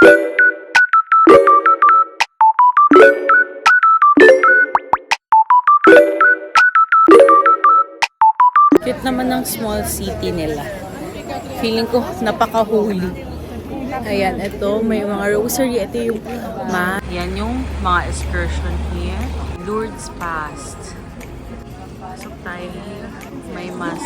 Cute naman ng small city nila. Feeling ko napaka-holy. Ayan, ito may mga rosary. Ito yung yan yung mga excursion here. Lourdes Past. Pasok tayo here. May mas,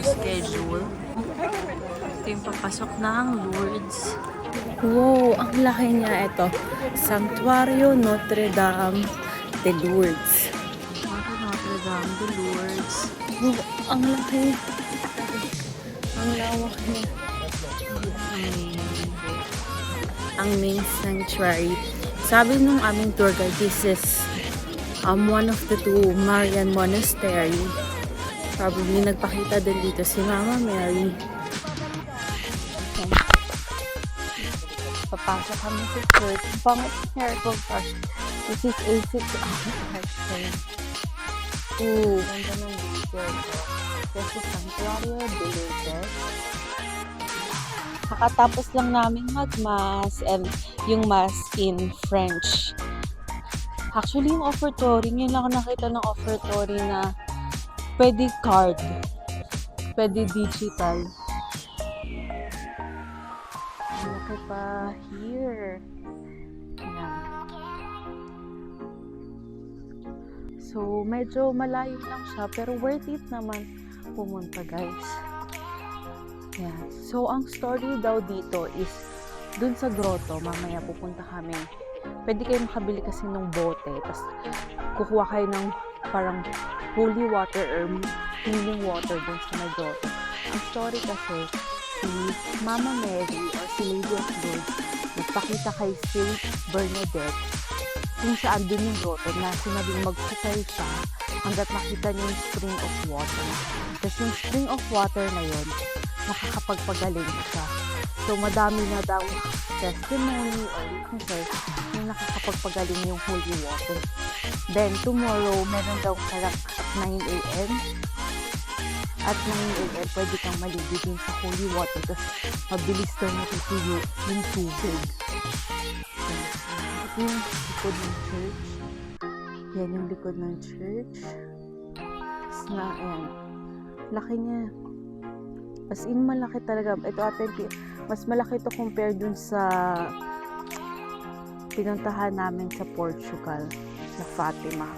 schedule. Ito yung papasok ng Lourdes. Wow, ang laki niya ito. Sanctuario Notre Dame de Lourdes. Notre Dame de Lourdes. Oh, ang laki. Ang lawak niya. Ang main sanctuary. Sabi nung aming tour guide, this is one of the two Marian Monastery. Probably nagpakita din dito si Mama Mary. Papasok kami sa church. Pangit miracle first. This is a 6-hour train. Ooh, ganda ng video ko. This is Sanctuario de Lourdes. Kakatapos lang namin mag-mass and yung mass in French. Actually, yung offertory, ngayon lang ako nakita ng offertory na pwede card, pwede digital. Laki pa here. Ayan. So, medyo malayo lang siya, pero worth it naman pumunta, guys. Ayan. So, ang story daw dito is dun sa grotto, mamaya pupunta kami. Pwede kayo makabili kasi ng bote, tapos kukuha kayo ng parang holy water or healing water dun sa may grotto. Ang story kasi, si Mama Mary or si Lady of Lourdes nagpakita kay Saint Bernadette kung saan dun yung grotto na sinabing maghusay siya hanggat makita niyo yung spring of water. Tapos yung spring of water na yun, nakakapagpagaling siya. So, madami na daw testimony or witnesses na nakakapagpagaling yung holy water. Then, tomorrow, meron daw sarap at 9 a.m. At 9 a.m. pwede kang maligo din sa holy water kasi mabilis daw natutuyo yung tubig. Ito yung likod ng church. Yan yung likod ng church. Ayan. Laki niya. As in, malaki talaga. Ito atin, mas malaki ito compare dun sa pinuntahan namin sa Portugal, sa Fatima.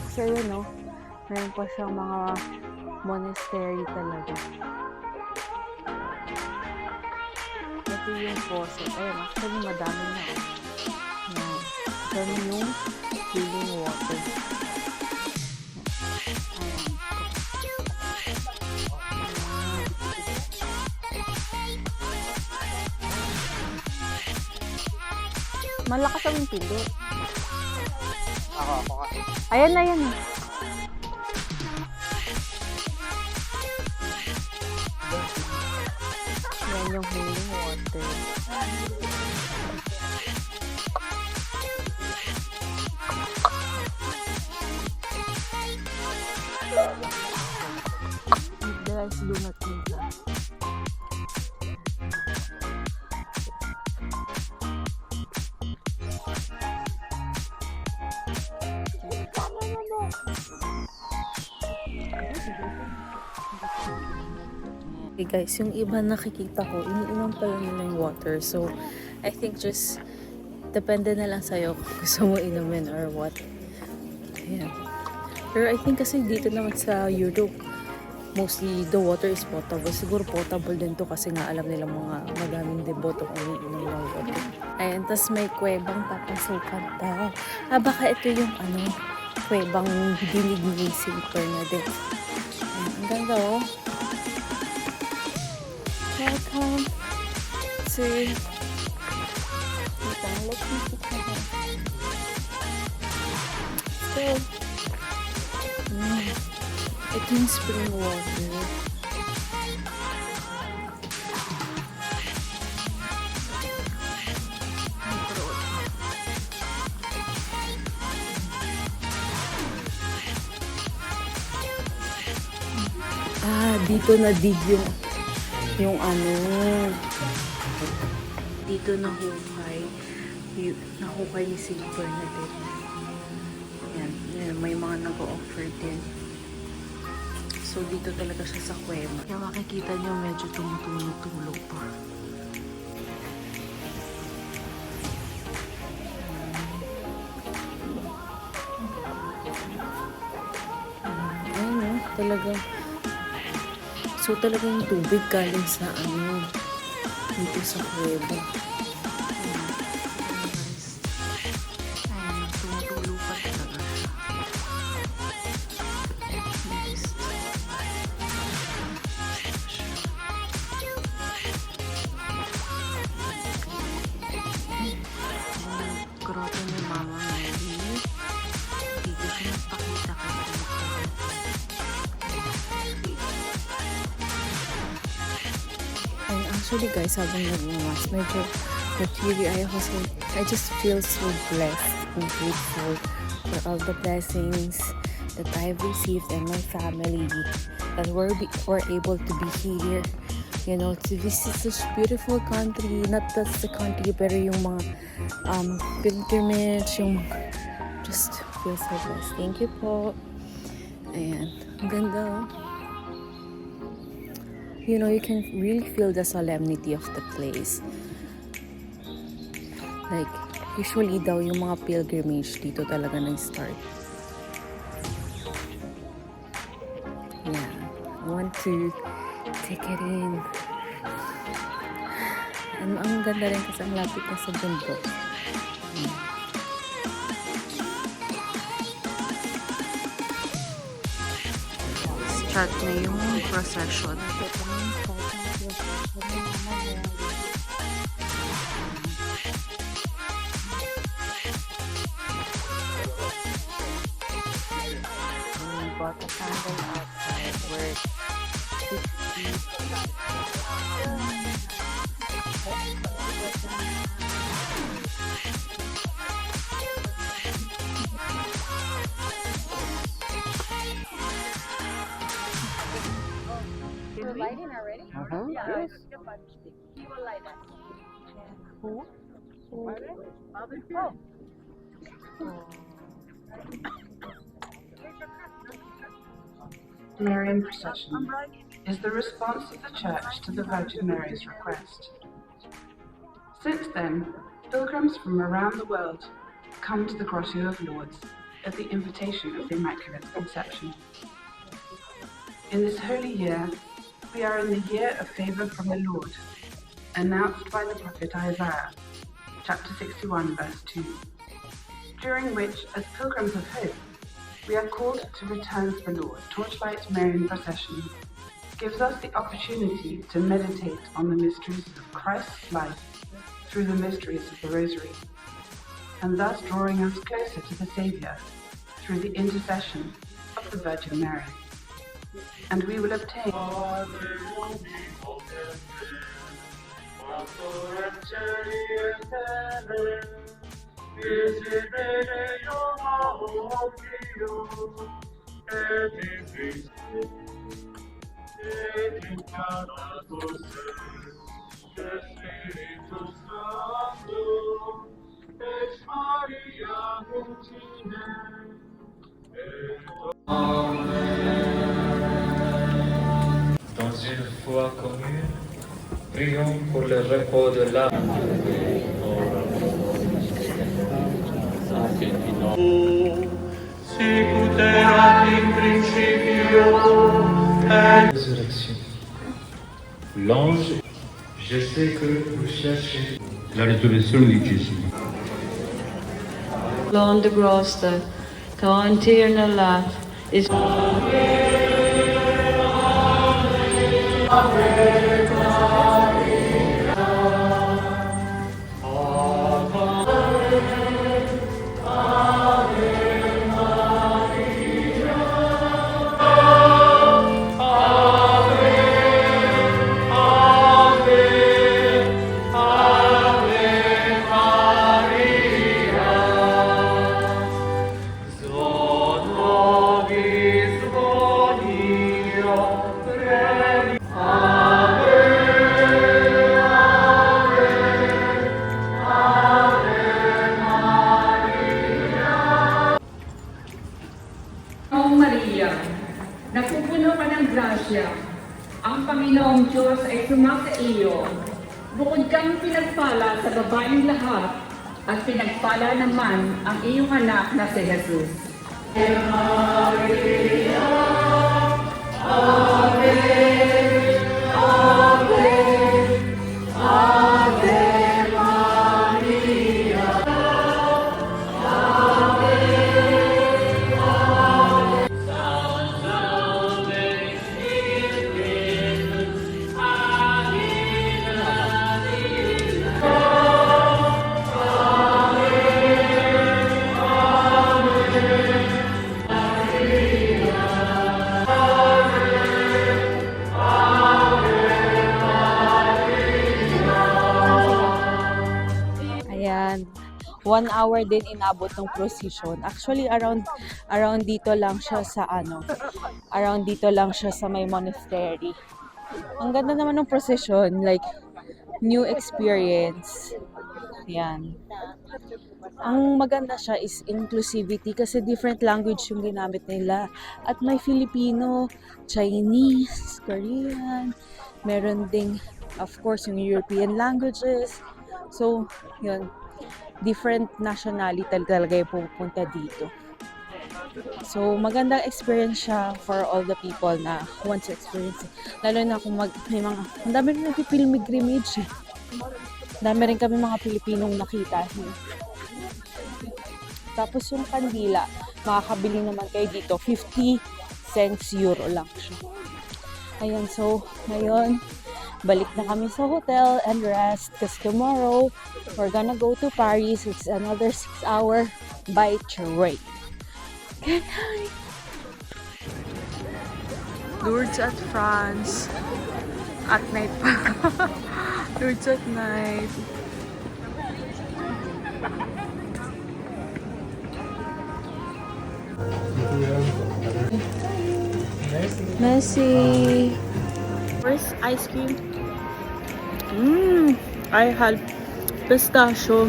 Kasi yun, no? Meron pa siyang mga monastery talaga. Ito yung faucet. Ayan, actually madami na. Ayan. Ito yung healing water. Malakas ang pili. Ako nga. Ayan na yan. Yan yung healing water. Guys, do not need that. Okay guys, yung iba nakikita ko, iniinom pala nila yung water. So, I think just depende na lang sa'yo kung gusto mo inumin or what. Ayan. Pero I think kasi dito naman sa Europe, mostly the water is potable. Siguro potable din to kasi nga alam nila mga madaming deboto kung iniinom ng water. Ayan, tas may kuwebang papasukan daw. Baka ito yung kuwebang dinig ni Saint Bernadette. Ayan, ang ganda oh. Welcome to ito yung spring water. Dito na dig yung dito na hukay. hukay. Nahukay ni St. Bernadette. Yan, may mga nag-o-offer din. So, dito talaga siya sa kuweba. Kaya makikita nyo, medyo tumutulog-tulog pa. Ayun, talagang so talagang tubig galing sa dito sa kuweba. Ayun, tumutulo pa talaga siya. Next. Grotto ni Mama Mary. Dito siya nagpakita kay And actually guys, habang nagmamas, medyo teary-eye ako. So, I just feel so blessed and grateful for all the blessings that I've received and my family, that we're able to be here, you know, to visit such beautiful country. Not just the country, pero yung mga pilgrimage, yung just feel so blessed. Thank you po. Ayan, ang ganda. You know, you can really feel the solemnity of the place. Like, usually daw yung mga pilgrimage dito talaga nag-start. Yeah, I want to take it in. Ang ganda rin kasi ang lapit na sa bundok. Start na yung procession. We bought a candle outside worth 50. You're lighting already? Yes. You will light us. Who? Oh. The Marian procession is the response of the Church to the Virgin Mary's request. Since then, pilgrims from around the world come to the Grotto of Lourdes at the invitation of the Immaculate Conception. In this holy year, we are in the year of favor from the Lord, announced by the prophet Isaiah, chapter 61, verse 2, during which, as pilgrims of hope, we are called to return to the Lord. Torchlight Marian procession gives us the opportunity to meditate on the mysteries of Christ's life through the mysteries of the Rosary, and thus drawing us closer to the Saviour through the intercession of the Virgin Mary. And we will obtain Dans une foi commune, prions pour le repos de l'âme. Sicut erat in principio et résurrection. L'ange, je sais que vous cherchez la résurrection di Gesù. On the cross, the eternal life is. Amen. Panginoong Diyos ay sumasa iyo. Bukod kang pinagpala sa babaeng lahat, at pinagpala naman ang iyong anak na si Jesus. Ayan. 1 hour din inabot ng procession. Actually, around dito lang siya sa around dito lang siya sa may monastery. Ang ganda naman ng procession, like, new experience. Yan. Ang maganda siya is inclusivity kasi different language yung ginamit nila. At may Filipino, Chinese, Korean, meron ding, of course, yung European languages. So, yun, different nationality talaga yung pupunta dito. So, magandang experience siya for all the people na want to experience it. Lalo na kung may mga, ang dami rin nag-pilgrimage eh. Dami rin kami mga Pilipinong nakita. Tapos yung kandila, makakabili naman kayo dito. 50 cents euro lang siya. Ayan, so, ngayon, balik na kami sa hotel and rest because tomorrow we're gonna go to Paris. It's another 6-hour by train. Good night! Lourdes at France. At night pa. Lourdes at night. Messi. Where's ice cream? I had pistachio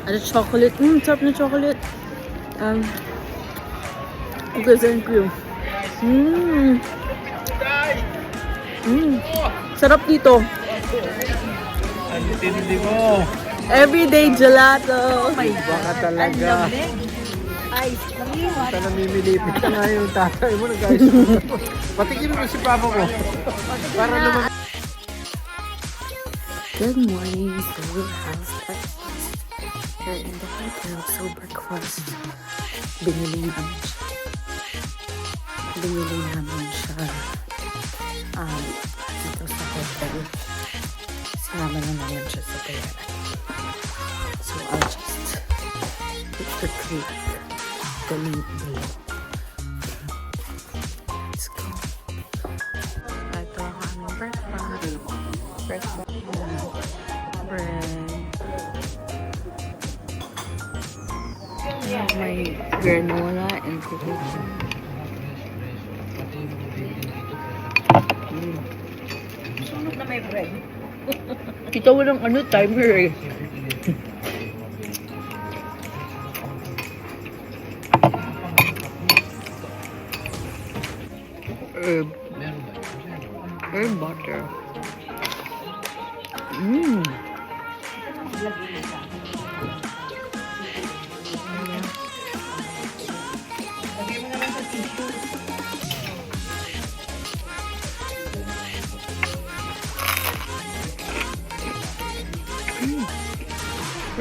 and chocolate. Sarap na chocolate. Cookies and cream. Sarap dito. Ang tindi mo. Everyday gelato. Baka talaga. Ice cream. Baka namimilipit na nga yung tatay mo. Nag-ice cream. Patikin mo si papa mo. Para naman. Good morning. So we have breakfast here in the hotel. So breakfast. Binili namin siya. Dito sa hotel. Sinama na namin siya sa bayaran. So I'll just put the cake. The link below. Let's go. Ito ang aming breakfast. Bread. My granola and cookies. Sunod na may bread. Kita walang timer eh. Herb butter.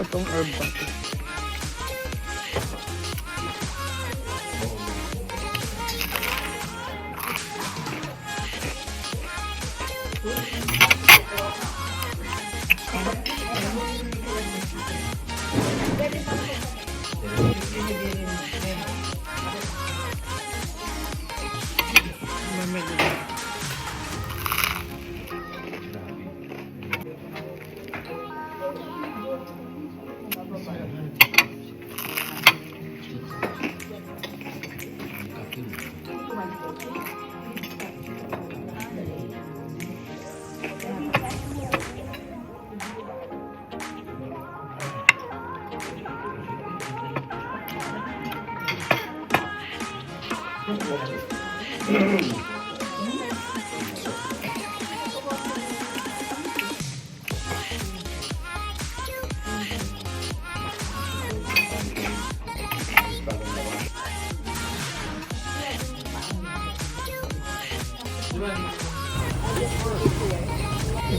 Itong herb butter.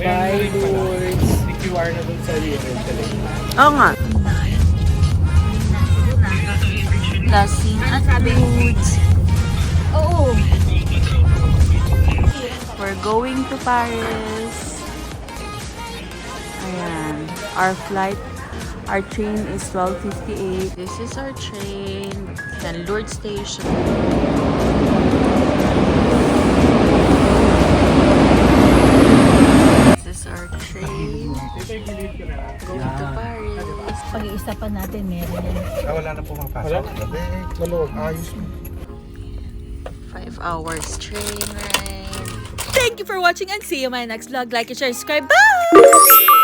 Bye, Lourdes. May QR na dun sa eventually. Oo nga. Lasing at Lourdes. Oo. We're going to Paris. Ayan. Our train is 12:58. This is our train. Ayan, Lourdes Station. This is our train. Going to Paris. Pag-iisa pa natin, meron yan. Wala na po mapasok. Maluwag. Ayos mo. 5 hours train ride. Thank you for watching and see you in my next vlog. Like and share, subscribe. Bye!